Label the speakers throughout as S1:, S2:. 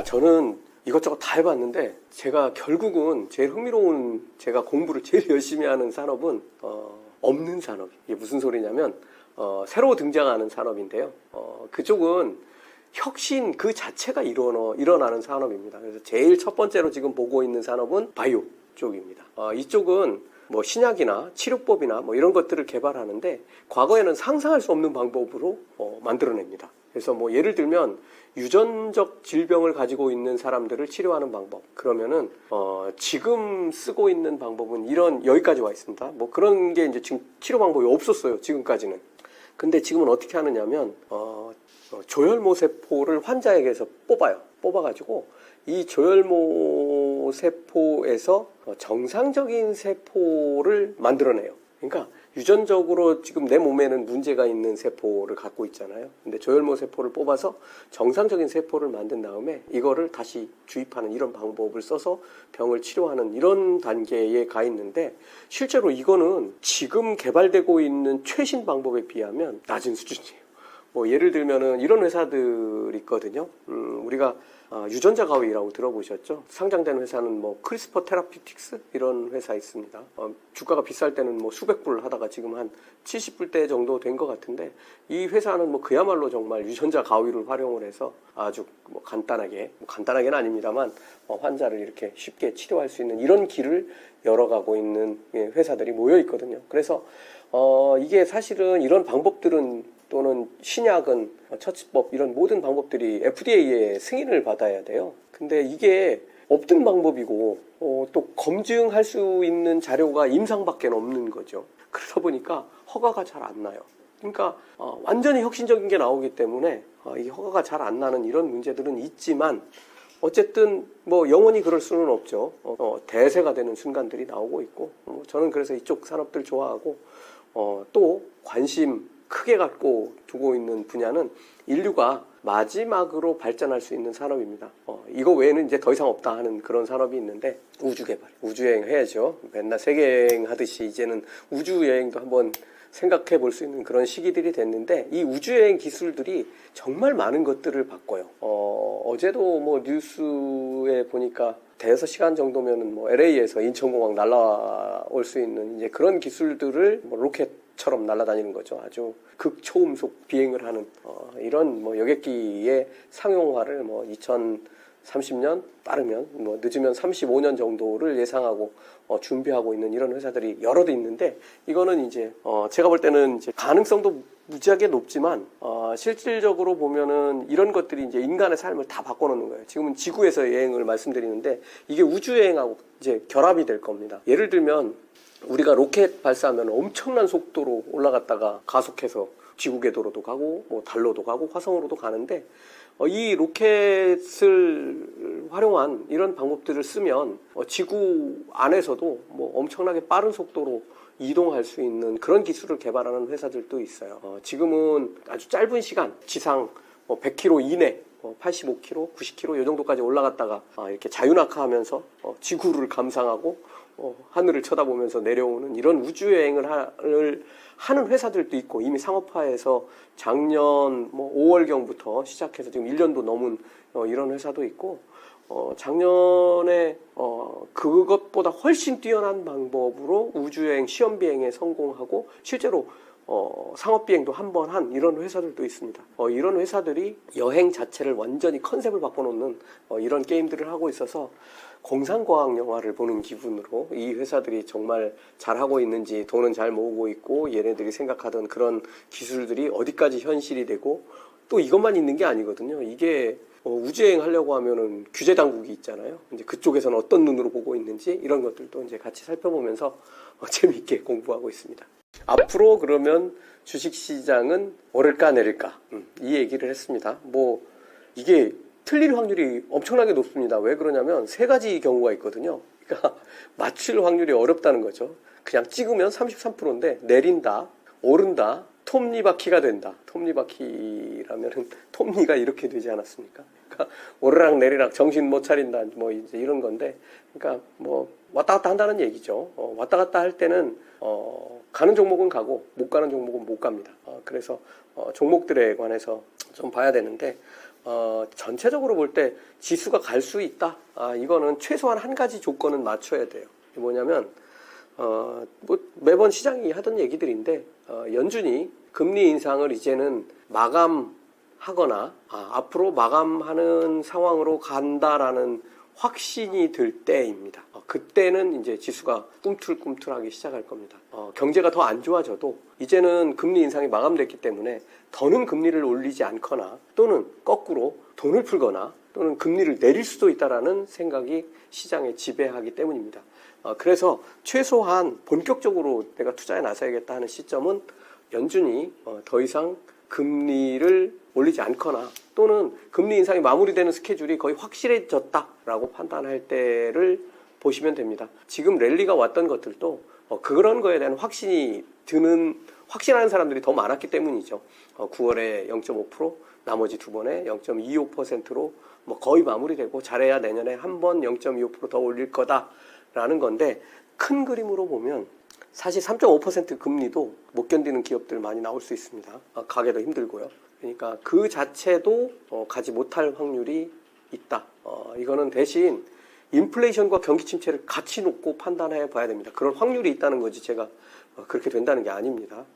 S1: 저는 이것저것 다 해봤는데 제가 결국은 제일 흥미로운 제가 공부를 제일 열심히 하는 산업은 없는 산업. 이게 무슨 소리냐면 새로 등장하는 산업인데요. 그쪽은 혁신 그 자체가 일어나는 산업입니다. 그래서 제일 첫 번째로 지금 보고 있는 산업은 바이오 쪽입니다. 이쪽은 뭐 신약이나 치료법이나 뭐 이런 것들을 개발하는데 과거에는 상상할 수 없는 방법으로 만들어냅니다. 그래서 뭐 예를 들면 유전적 질병을 가지고 있는 사람들을 치료하는 방법. 그러면은 지금 쓰고 있는 방법은 여기까지 와 있습니다. 뭐 그런 게 이제 지금 치료 방법이 없었어요. 지금까지는. 근데 지금은 어떻게 하느냐면 조혈모 세포를 환자에게서 뽑아가지고 이 조혈모 세포에서 정상적인 세포를 만들어내요. 그러니까 유전적으로 지금 내 몸에는 문제가 있는 세포를 갖고 있잖아요. 근데 조혈모 세포를 뽑아서 정상적인 세포를 만든 다음에 이거를 다시 주입하는 이런 방법을 써서 병을 치료하는 이런 단계에 가 있는데, 실제로 이거는 지금 개발되고 있는 최신 방법에 비하면 낮은 수준이에요. 뭐 예를 들면은 이런 회사들이 있거든요. 우리가 유전자 가위라고 들어보셨죠? 상장된 회사는 뭐 크리스퍼 테라피틱스 이런 회사 있습니다. 주가가 비쌀 때는 뭐 수백 불 하다가 지금 한 70불대 정도 된 것 같은데, 이 회사는 뭐 그야말로 정말 유전자 가위를 활용을 해서 아주 뭐 간단하게는 아닙니다만 환자를 이렇게 쉽게 치료할 수 있는 이런 길을 열어가고 있는 회사들이 모여 있거든요. 그래서 이게 사실은 이런 방법들은, 또는 신약은 처치법 이런 모든 방법들이 FDA의 승인을 받아야 돼요. 근데 이게 없던 방법이고 또 검증할 수 있는 자료가 임상밖에 없는 거죠. 그러다 보니까 허가가 잘 안 나요. 그러니까 완전히 혁신적인 게 나오기 때문에 이 허가가 잘 안 나는 이런 문제들은 있지만, 어쨌든 뭐 영원히 그럴 수는 없죠. 대세가 되는 순간들이 나오고 있고, 저는 그래서 이쪽 산업들 좋아하고, 또 관심 크게 갖고 두고 있는 분야는 인류가 마지막으로 발전할 수 있는 산업입니다. 이거 외에는 이제 더 이상 없다 하는 그런 산업이 있는데, 우주 개발, 우주여행 해야죠. 맨날 세계여행 하듯이 이제는 우주여행도 한번 생각해 볼 수 있는 그런 시기들이 됐는데, 이 우주여행 기술들이 정말 많은 것들을 바꿔요. 어제도 뭐 뉴스에 보니까 대여섯 시간 정도면은 뭐 LA에서 인천공항 날아올 수 있는 이제 그런 기술들을 뭐 로켓처럼 날아다니는 거죠. 아주 극초음속 비행을 하는 이런 뭐 여객기의 상용화를 뭐 2030년 빠르면 뭐 늦으면 35년 정도를 예상하고 준비하고 있는 이런 회사들이 여러 대 있는데, 이거는 이제 제가 볼 때는 이제 가능성도 무지하게 높지만 실질적으로 보면은 이런 것들이 이제 인간의 삶을 다 바꿔놓는 거예요. 지금은 지구에서 여행을 말씀드리는데 이게 우주 여행하고 이제 결합이 될 겁니다. 예를 들면 우리가 로켓 발사하면 엄청난 속도로 올라갔다가 가속해서 지구 궤도로도 가고 뭐 달로도 가고 화성으로도 가는데, 이 로켓을 활용한 이런 방법들을 쓰면 지구 안에서도 뭐 엄청나게 빠른 속도로 이동할 수 있는 그런 기술을 개발하는 회사들도 있어요. 지금은 아주 짧은 시간, 지상 100km 이내, 85km, 90km 이 정도까지 올라갔다가 이렇게 자유낙하하면서 지구를 감상하고 하늘을 쳐다보면서 내려오는 이런 우주여행을 하는 회사들도 있고, 이미 상업화해서 작년 5월경부터 시작해서 지금 1년도 넘은 이런 회사도 있고, 작년에 그것보다 훨씬 뛰어난 방법으로 우주여행 시험비행에 성공하고 실제로 상업비행도 한 번 한 이런 회사들도 있습니다. 이런 회사들이 여행 자체를 완전히 컨셉을 바꿔놓는 이런 게임들을 하고 있어서 공상과학 영화를 보는 기분으로 이 회사들이 정말 잘하고 있는지, 돈은 잘 모으고 있고 얘네들이 생각하던 그런 기술들이 어디까지 현실이 되고, 또 이것만 있는 게 아니거든요. 이게 우주여행 하려고 하면은 규제 당국이 있잖아요. 이제 그쪽에서는 어떤 눈으로 보고 있는지 이런 것들도 이제 같이 살펴보면서 재미있게 공부하고 있습니다. 앞으로 그러면 주식시장은 오를까 내릴까, 이 얘기를 했습니다. 뭐 이게 틀릴 확률이 엄청나게 높습니다. 왜 그러냐면 세 가지 경우가 있거든요. 그러니까 맞출 확률이 어렵다는 거죠. 그냥 찍으면 33%인데 내린다, 오른다, 톱니바퀴가 된다. 톱니바퀴라면은 톱니가 이렇게 되지 않았습니까? 그러니까 오르락 내리락 정신 못 차린다, 뭐 이제 이런 건데, 그러니까 뭐 왔다 갔다 한다는 얘기죠. 왔다 갔다 할 때는 가는 종목은 가고 못 가는 종목은 못 갑니다. 그래서 종목들에 관해서 좀 봐야 되는데, 전체적으로 볼 때 지수가 갈 수 있다. 이거는 최소한 한 가지 조건은 맞춰야 돼요. 뭐냐면 뭐 매번 시장이 하던 얘기들인데 연준이 금리 인상을 이제는 마감하거나 앞으로 마감하는 상황으로 간다라는 확신이 들 때입니다. 그때는 이제 지수가 꿈틀꿈틀하기 시작할 겁니다. 경제가 더 안 좋아져도 이제는 금리 인상이 마감됐기 때문에 더는 금리를 올리지 않거나 또는 거꾸로 돈을 풀거나 또는 금리를 내릴 수도 있다라는 생각이 시장에 지배하기 때문입니다. 그래서 최소한 본격적으로 내가 투자에 나서야겠다 하는 시점은 연준이 더 이상 금리를 올리지 않거나 또는 금리 인상이 마무리되는 스케줄이 거의 확실해졌다라고 판단할 때를 보시면 됩니다. 지금 랠리가 왔던 것들도 그런 거에 대한 확신하는 사람들이 더 많았기 때문이죠. 9월에 0.5%, 나머지 두 번에 0.25%로 뭐 거의 마무리되고 잘해야 내년에 한 번 0.25% 더 올릴 거다라는 건데 큰 그림으로 보면 사실 3.5% 금리도 못 견디는 기업들 많이 나올 수 있습니다. 가게도 힘들고요. 그러니까 그 자체도 가지 못할 확률이 있다. 이거는 대신 인플레이션과 경기 침체를 같이 놓고 판단해 봐야 됩니다. 그런 확률이 있다는 거지 제가 그렇게 된다는 게 아닙니다.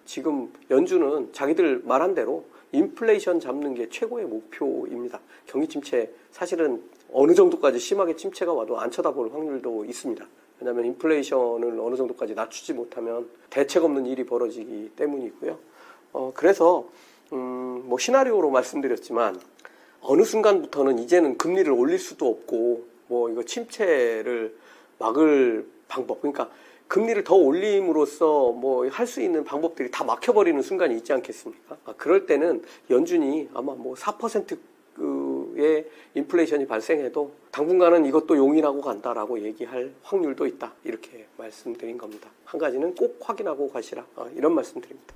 S1: 지금 연준은 자기들 말한 대로 인플레이션 잡는 게 최고의 목표입니다. 경기 침체 사실은 어느 정도까지 심하게 침체가 와도 안 쳐다볼 확률도 있습니다. 왜냐하면 인플레이션을 어느 정도까지 낮추지 못하면 대책 없는 일이 벌어지기 때문이고요. 그래서 뭐 시나리오로 말씀드렸지만 어느 순간부터는 이제는 금리를 올릴 수도 없고 뭐 이거 침체를 막을 방법, 그러니까 금리를 더 올림으로써 뭐 할 수 있는 방법들이 다 막혀버리는 순간이 있지 않겠습니까? 그럴 때는 연준이 아마 뭐 4%의 인플레이션이 발생해도 당분간은 이것도 용인하고 간다라고 얘기할 확률도 있다. 이렇게 말씀드린 겁니다. 한 가지는 꼭 확인하고 가시라. 이런 말씀드립니다.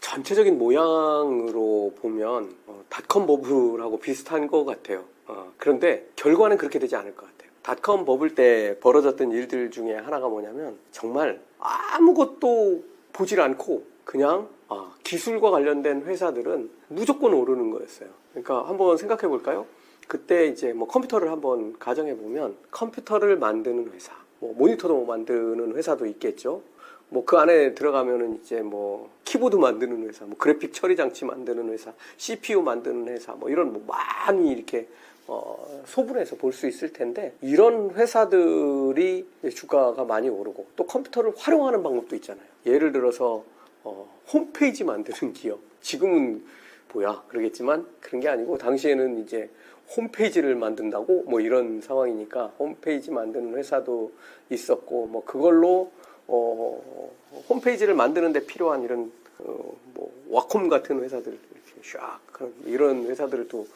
S1: 전체적인 모양으로 보면 닷컴 버블하고 비슷한 것 같아요. 그런데 결과는 그렇게 되지 않을 것 같아요. 닷컴 버블 때 벌어졌던 일들 중에 하나가 뭐냐면 정말 아무것도 보질 않고 그냥 기술과 관련된 회사들은 무조건 오르는 거였어요. 그러니까 한번 생각해 볼까요? 그때 이제 뭐 컴퓨터를 한번 가정해 보면 컴퓨터를 만드는 회사, 뭐 모니터도 만드는 회사도 있겠죠. 뭐 그 안에 들어가면은 이제 뭐 키보드 만드는 회사, 뭐 그래픽 처리 장치 만드는 회사, CPU 만드는 회사, 뭐 이런 뭐 많이 이렇게 소분해서 볼 수 있을 텐데 이런 회사들이 주가가 많이 오르고 또 컴퓨터를 활용하는 방법도 있잖아요. 예를 들어서 홈페이지 만드는 기업. 지금은 뭐야 그러겠지만 그런 게 아니고 당시에는 이제 홈페이지를 만든다고 뭐 이런 상황이니까 홈페이지 만드는 회사도 있었고 뭐 그걸로 홈페이지를 만드는 데 필요한 이런 뭐 와콤 같은 회사들 이렇게 샥 이런 회사들도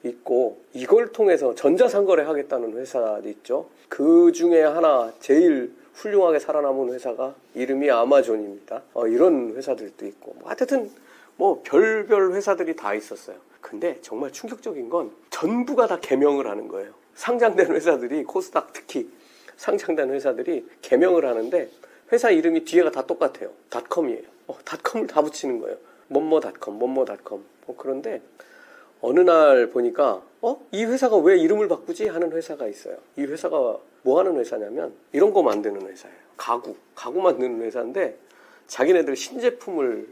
S1: 있고 이걸 통해서 전자상거래 하겠다는 회사도 있죠. 그 중에 하나 제일 훌륭하게 살아남은 회사가 이름이 아마존입니다. 이런 회사들도 있고 하여튼 뭐 별별 회사들이 다 있었어요. 근데 정말 충격적인 건 전부가 다 개명을 하는 거예요. 상장된 회사들이 코스닥 특히 상장된 회사들이 개명을 하는데 회사 이름이 뒤에가 다 똑같아요. 닷컴이에요. 닷컴을 다 붙이는 거예요. 뭐뭐닷컴, 뭐뭐닷컴. 그런데 어느 날 보니까 이 회사가 왜 이름을 바꾸지 하는 회사가 있어요. 이 회사가 뭐 하는 회사냐면 이런 거 만드는 회사예요. 가구 만드는 회사인데 자기네들 신제품을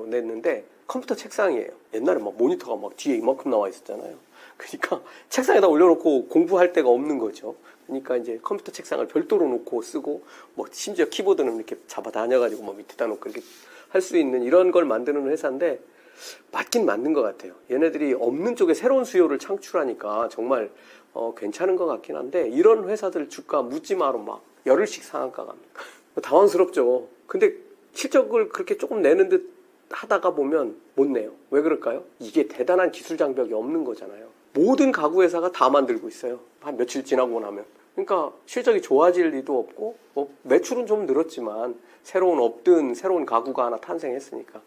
S1: 냈는데 컴퓨터 책상이에요. 옛날에 막 모니터가 막 뒤에 이만큼 나와 있었잖아요. 그러니까 책상에다 올려놓고 공부할 데가 없는 거죠. 그러니까 이제 컴퓨터 책상을 별도로 놓고 쓰고 뭐 심지어 키보드는 이렇게 잡아 다녀가지고 뭐 밑에다 놓고 이렇게 할 수 있는 이런 걸 만드는 회사인데 맞긴 맞는 것 같아요. 얘네들이 없는 쪽에 새로운 수요를 창출하니까 정말 괜찮은 것 같긴 한데 이런 회사들 주가 묻지마로 막 열흘씩 상한가 갑니다. 당황스럽죠. 근데 실적을 그렇게 조금 내는 듯 하다가 보면 못 내요. 왜 그럴까요? 이게 대단한 기술 장벽이 없는 거잖아요. 모든 가구 회사가 다 만들고 있어요. 한 며칠 지나고 나면. 그러니까 실적이 좋아질 리도 없고 뭐 매출은 좀 늘었지만 없던 새로운 가구가 하나 탄생했으니까.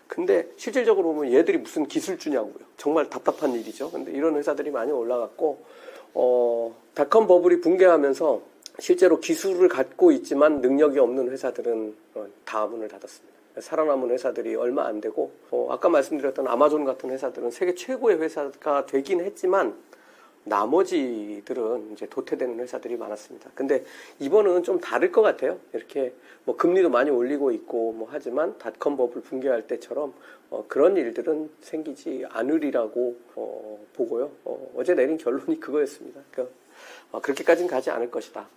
S1: 근데 실질적으로 보면 얘들이 무슨 기술주냐고요. 정말 답답한 일이죠. 근데 이런 회사들이 많이 올라갔고 닷컴 버블이 붕괴하면서 실제로 기술을 갖고 있지만 능력이 없는 회사들은 다 문을 닫았습니다. 살아남은 회사들이 얼마 안 되고 아까 말씀드렸던 아마존 같은 회사들은 세계 최고의 회사가 되긴 했지만 나머지들은 이제 도태되는 회사들이 많았습니다. 근데 이번은 좀 다를 것 같아요. 이렇게 뭐 금리도 많이 올리고 있고 뭐 하지만 닷컴 버블 붕괴할 때처럼 그런 일들은 생기지 않으리라고 보고요. 어제 내린 결론이 그거였습니다. 그러니까 그렇게까지는 가지 않을 것이다.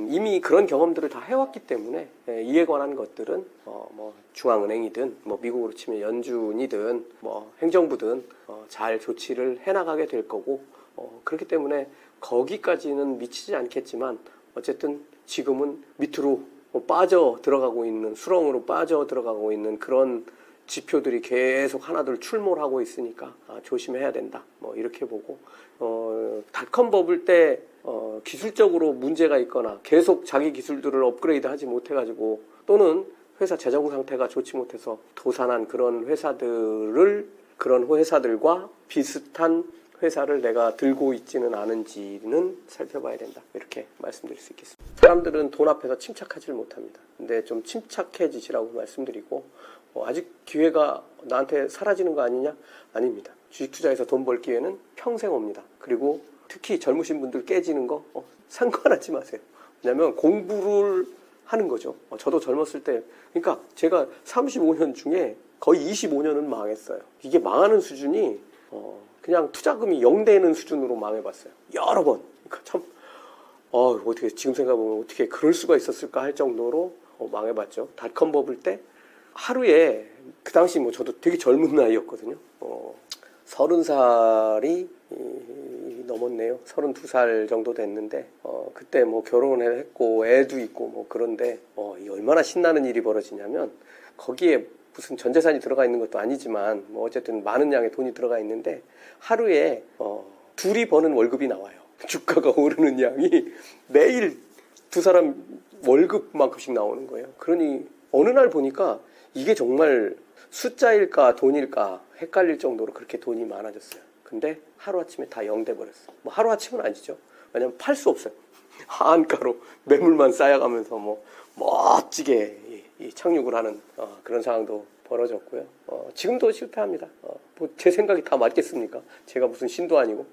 S1: 이미 그런 경험들을 다 해왔기 때문에 이에 관한 것들은 뭐 중앙은행이든 뭐 미국으로 치면 연준이든 뭐 행정부든 잘 조치를 해나가게 될 거고 그렇기 때문에 거기까지는 미치지 않겠지만 어쨌든 지금은 밑으로 빠져 들어가고 있는 수렁으로 빠져 들어가고 있는 그런 지표들이 계속 하나둘 출몰하고 있으니까 조심해야 된다. 뭐 이렇게 보고 닷컴 버블 때 기술적으로 문제가 있거나 계속 자기 기술들을 업그레이드하지 못해가지고 또는 회사 재정 상태가 좋지 못해서 도산한 그런 회사들과 비슷한 회사를 내가 들고 있지는 않은지는 살펴봐야 된다. 이렇게 말씀드릴 수 있겠습니다. 사람들은 돈 앞에서 침착하지를 못합니다. 근데 좀 침착해지시라고 말씀드리고 아직 기회가 나한테 사라지는 거 아니냐? 아닙니다. 주식 투자에서 돈 벌 기회는 평생 옵니다. 그리고 특히 젊으신 분들 깨지는 거 상관하지 마세요. 왜냐하면 공부를 하는 거죠. 저도 젊었을 때 그러니까 제가 35년 중에 거의 25년은 망했어요. 이게 망하는 수준이 그냥 투자금이 0 되는 수준으로 망해봤어요. 여러 번. 그러니까 참 어떻게 지금 생각해보면 어떻게 그럴 수가 있었을까 할 정도로 망해봤죠. 닷컴 버블 때 하루에 그 당시 뭐 저도 되게 젊은 나이였거든요. 30살이 넘었네요. 32살 정도 됐는데 그때 뭐 결혼을 했고 애도 있고 뭐 그런데 이 얼마나 신나는 일이 벌어지냐면 거기에 무슨 전 재산이 들어가 있는 것도 아니지만 뭐 어쨌든 많은 양의 돈이 들어가 있는데 하루에 둘이 버는 월급이 나와요. 주가가 오르는 양이 매일 두 사람 월급만큼씩 나오는 거예요. 그러니 어느 날 보니까 이게 정말 숫자일까 돈일까 헷갈릴 정도로 그렇게 돈이 많아졌어요. 근데 하루아침에 다 0 돼버렸어요. 뭐 하루아침은 아니죠. 왜냐면 팔 수 없어요. 하한가로 매물만 쌓여가면서 뭐 멋지게 착륙을 하는 그런 상황도 벌어졌고요. 지금도 실패합니다. 뭐 제 생각이 다 맞겠습니까? 제가 무슨 신도 아니고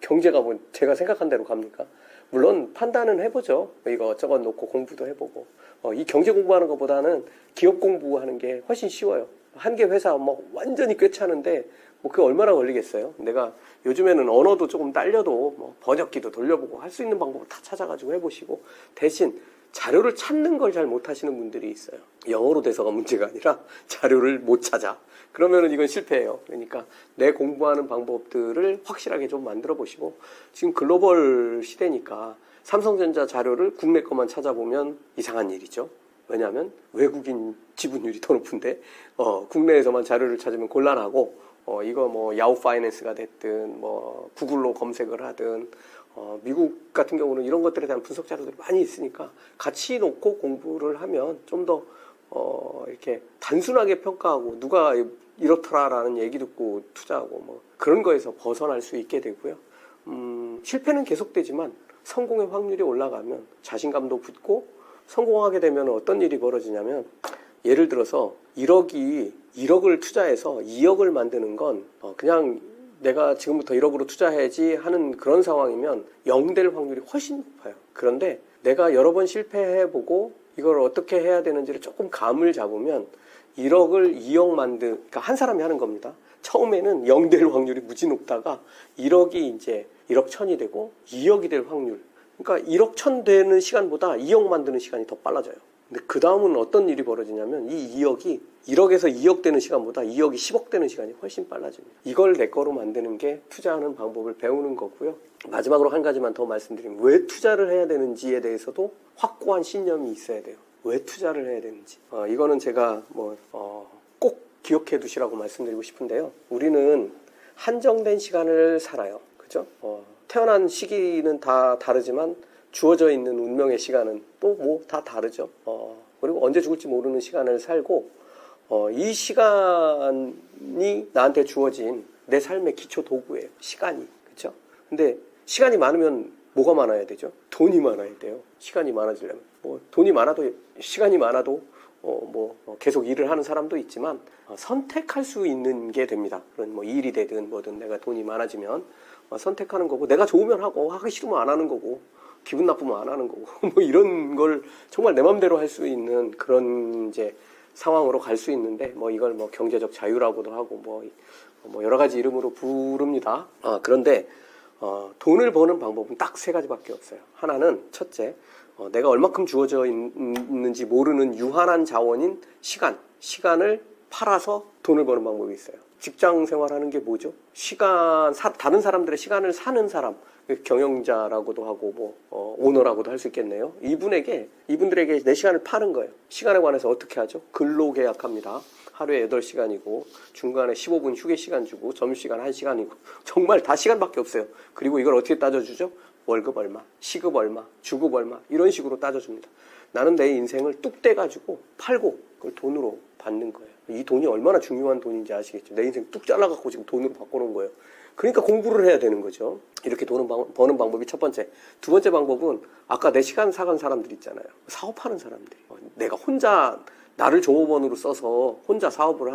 S1: 경제가 뭐 제가 생각한 대로 갑니까? 물론 판단은 해보죠. 이거 놓고 공부도 해보고 이 경제 공부하는 것보다는 기업 공부하는 게 훨씬 쉬워요. 한 개 회사 뭐 완전히 꿰차는데 뭐 그게 얼마나 걸리겠어요? 내가 요즘에는 언어도 조금 딸려도 뭐 번역기도 돌려보고 할 수 있는 방법을 다 찾아가지고 해보시고 대신 자료를 찾는 걸 잘 못하시는 분들이 있어요. 영어로 돼서가 문제가 아니라 자료를 못 찾아. 그러면은 이건 실패해요. 그러니까 내 공부하는 방법들을 확실하게 좀 만들어 보시고 지금 글로벌 시대니까 삼성전자 자료를 국내 것만 찾아보면 이상한 일이죠. 왜냐하면 외국인 지분율이 더 높은데 국내에서만 자료를 찾으면 곤란하고 이거 뭐 야후 파이낸스가 됐든 뭐 구글로 검색을 하든 미국 같은 경우는 이런 것들에 대한 분석 자료들이 많이 있으니까 같이 놓고 공부를 하면 좀 더 이렇게 단순하게 평가하고 누가 이렇더라라는 얘기 듣고 투자하고 뭐 그런 거에서 벗어날 수 있게 되고요. 실패는 계속되지만 성공의 확률이 올라가면 자신감도 붙고 성공하게 되면 어떤 일이 벌어지냐면 예를 들어서 1억을 투자해서 2억을 만드는 건 그냥 내가 지금부터 1억으로 투자해야지 하는 그런 상황이면 0 될 확률이 훨씬 높아요. 그런데 내가 여러 번 실패해보고 이걸 어떻게 해야 되는지를 조금 감을 잡으면 1억을 2억 그러니까 한 사람이 하는 겁니다. 처음에는 0 될 확률이 무지 높다가 1억이 이제 1억 1000이 되고 2억이 될 확률. 그러니까 1억 1000 되는 시간보다 2억 만드는 시간이 더 빨라져요. 근데 그 다음은 어떤 일이 벌어지냐면 이 2억이 1억에서 2억 되는 시간보다 2억이 10억 되는 시간이 훨씬 빨라집니다. 이걸 내 거로 만드는 게 투자하는 방법을 배우는 거고요. 마지막으로 한 가지만 더 말씀드리면 왜 투자를 해야 되는지에 대해서도 확고한 신념이 있어야 돼요. 왜 투자를 해야 되는지. 이거는 제가 꼭 기억해 두시라고 말씀드리고 싶은데요. 우리는 한정된 시간을 살아요. 그죠? 태어난 시기는 다 다르지만 주어져 있는 운명의 시간은 또 뭐 다 다르죠. 그리고 언제 죽을지 모르는 시간을 살고 이 시간이 나한테 주어진 내 삶의 기초 도구예요. 시간이. 그렇죠? 근데 시간이 많으면 뭐가 많아야 되죠? 돈이 많아야 돼요. 시간이 많아지려면. 뭐 돈이 많아도 시간이 많아도 계속 일을 하는 사람도 있지만 선택할 수 있는 게 됩니다. 그런 뭐 일이 되든 뭐든 내가 돈이 많아지면 선택하는 거고, 내가 좋으면 하고 하기 싫으면 안 하는 거고 기분 나쁘면 안 하는 거고 뭐 이런 걸 정말 내 맘대로 할 수 있는 그런 이제 상황으로 갈 수 있는데, 뭐 이걸 뭐 경제적 자유라고도 하고 뭐 여러 가지 이름으로 부릅니다. 그런데 돈을 버는 방법은 딱 세 가지밖에 없어요. 하나는 첫째, 내가 얼마큼 주어져 있는지 모르는 유한한 자원인 시간을 팔아서 돈을 버는 방법이 있어요. 직장 생활하는 게 뭐죠? 다른 사람들의 시간을 사는 사람, 경영자라고도 하고 오너라고도 할 수 있겠네요. 이분들에게 내 시간을 파는 거예요. 시간에 관해서 어떻게 하죠? 근로 계약합니다. 하루에 8시간이고 중간에 15분 휴게 시간 주고 점심시간 1시간이고 정말 다 시간밖에 없어요. 그리고 이걸 어떻게 따져주죠? 월급 얼마, 시급 얼마, 주급 얼마, 이런 식으로 따져줍니다. 나는 내 인생을 뚝 떼가지고 팔고 그걸 돈으로 받는 거예요. 이 돈이 얼마나 중요한 돈인지 아시겠죠? 내 인생 뚝 잘라갖고 지금 돈으로 바꿔놓은 거예요. 그러니까 공부를 해야 되는 거죠. 이렇게 돈을 버는 방법이 첫 번째. 두 번째 방법은 아까 내 시간 사간 사람들 있잖아요. 사업하는 사람들. 내가 혼자 나를 종업원으로 써서 혼자 사업을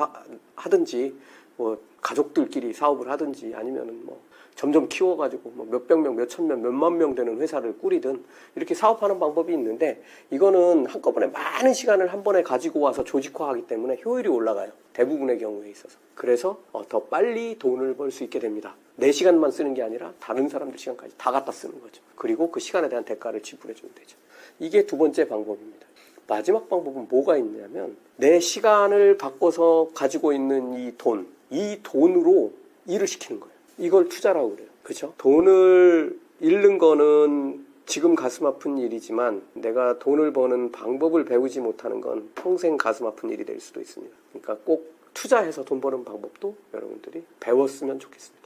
S1: 하든지 뭐 가족들끼리 사업을 하든지 아니면은 뭐 점점 키워가지고 뭐 몇백 명, 몇천 명, 몇만 명 되는 회사를 꾸리든 이렇게 사업하는 방법이 있는데, 이거는 한꺼번에 많은 시간을 한 번에 가지고 와서 조직화하기 때문에 효율이 올라가요. 대부분의 경우에 있어서. 그래서 더 빨리 돈을 벌 수 있게 됩니다. 내 시간만 쓰는 게 아니라 다른 사람들 시간까지 다 갖다 쓰는 거죠. 그리고 그 시간에 대한 대가를 지불해주면 되죠. 이게 두 번째 방법입니다. 마지막 방법은 뭐가 있냐면, 내 시간을 바꿔서 가지고 있는 이 돈으로 일을 시키는 거예요. 이걸 투자라고 그래요. 그렇죠? 돈을 잃는 거는 지금 가슴 아픈 일이지만, 내가 돈을 버는 방법을 배우지 못하는 건 평생 가슴 아픈 일이 될 수도 있습니다. 그러니까 꼭 투자해서 돈 버는 방법도 여러분들이 배웠으면 좋겠습니다.